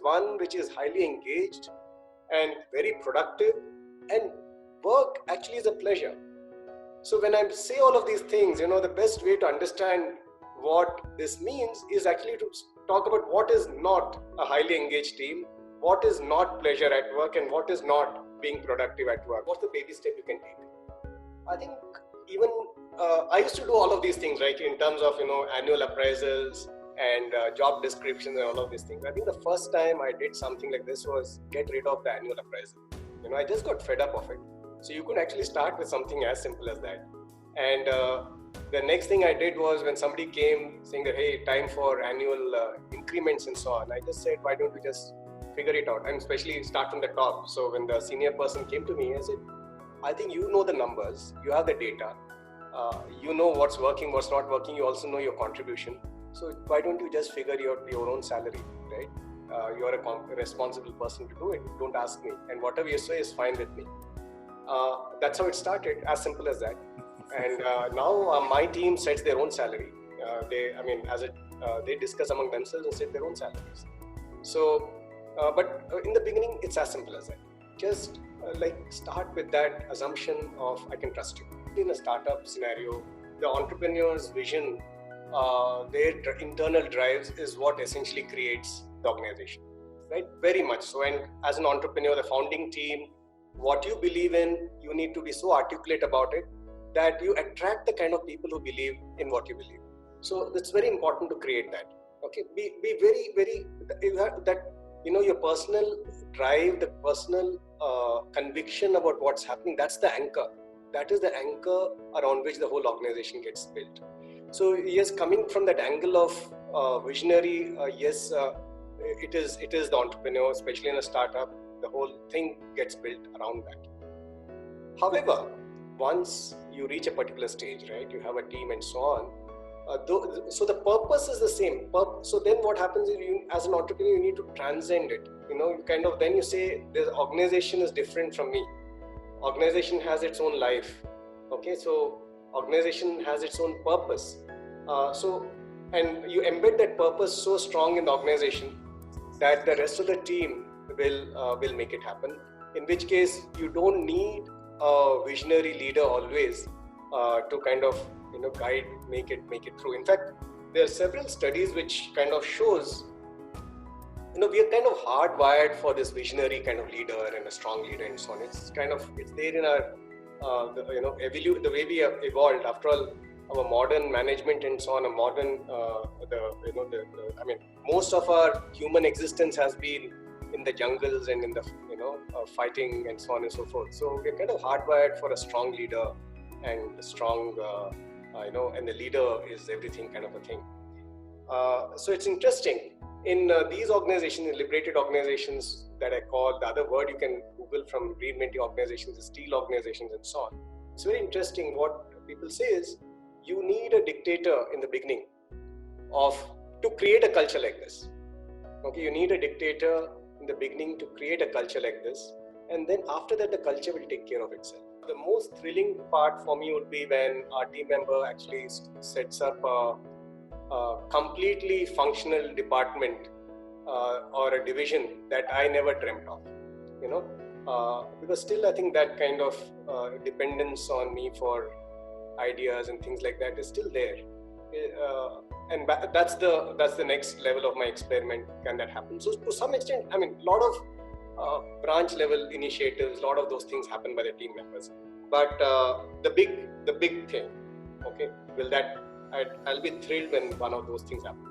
one which is highly engaged and very productive, and work actually is a pleasure. So when I say all of these things, the best way to understand what this means is actually to talk about what is not a highly engaged team, what is not pleasure at work, and what is not being productive at work. What's the baby step you can take? I think even I used to do all of these things, right, in terms of annual appraisals and job descriptions and all of these things. I think the first time I did something like this was get rid of the annual appraisal. I just got fed up of it. So you could actually start with something as simple as that. And the next thing I did was, when somebody came saying that, hey, time for annual increments and so on, I just said, why don't we just figure it out, and especially start from the top. So when the senior person came to me, I said, I think you know the numbers, you have the data, you know what's working, what's not working, you also know your contribution. So why don't you just figure out your own salary, right? You're a responsible person to do it. Don't ask me. And whatever you say is fine with me. That's how it started, as simple as that. And now my team sets their own salary. They discuss among themselves and set their own salaries. So, but in the beginning, it's as simple as that. Just start with that assumption of I can trust you. In a startup scenario, the entrepreneur's vision, their internal drives is what essentially creates the organization, right? Very much so. And as an entrepreneur, the founding team, what you believe in, you need to be so articulate about it that you attract the kind of people who believe in what you believe. So it's very important to create that. Okay, be very, very, your personal drive, the personal conviction about what's happening, that's the anchor. That is the anchor around which the whole organization gets built. So yes, coming from that angle of visionary, yes, it is the entrepreneur, especially in a startup, the whole thing gets built around that. However, once you reach a particular stage, right, you have a team and so on, so the purpose is the same. So then what happens is, you, as an entrepreneur, you need to transcend it. Then you say, the organization is different from me. Organization has its own life. Okay, so organization has its own purpose. And you embed that purpose so strong in the organization that the rest of the team will make it happen. In which case, you don't need a visionary leader always to kind of guide, make it through. In fact, there are several studies which kind of shows we are kind of hardwired for this visionary kind of leader and a strong leader and so on. It's there in our the way we have evolved. After all, our modern management and so on, a modern most of our human existence has been in the jungles and in the fighting and so on and so forth. So we're kind of hardwired for a strong leader and a strong and the leader is everything kind of a thing. So it's interesting. In these organizations, liberated organizations that I call, the other word you can Google from reinventing organizations is steel organizations and so on. It's very interesting. What people say is, you need a dictator in the beginning to create a culture like this. Okay, you need a dictator in the beginning to create a culture like this, and then after that the culture will take care of itself. The most thrilling part for me would be when our team member actually sets up a completely functional department or a division that I never dreamt of, because still I think that kind of dependence on me for ideas and things like that is still there, and that's the next level of my experiment. Can that happen? So to some extent, a lot of branch level initiatives, a lot of those things happen by the team members, but the big thing, okay, I'll be thrilled when one of those things happen.